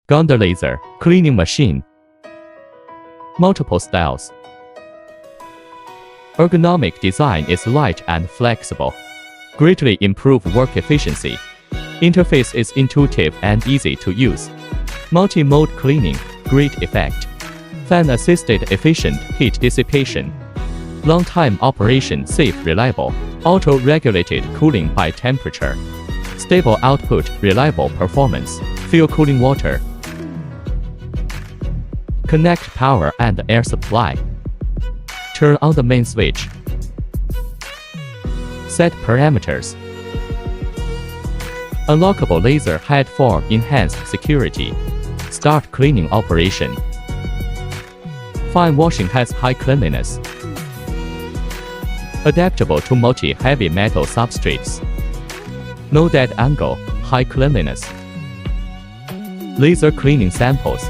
Gondor laser cleaning machine. Multiple styles. Ergonomic design is light and flexible. Greatly improve work efficiency. Interface is intuitive and easy to use. Multi-mode cleaning, great effect. Fan-assisted efficient heat dissipation. Long-time operation safe reliable. Auto-regulated cooling by temperature. Stable output, reliable performance. Fill cooling water. Connect power and air supply. Turn on the main switch. Set parameters. Unlockable laser head for enhanced security. Start cleaning operation. Fine washing has high cleanliness. Adaptable to multi-heavy metal substrates. No dead angle, high cleanliness. Laser cleaning samples.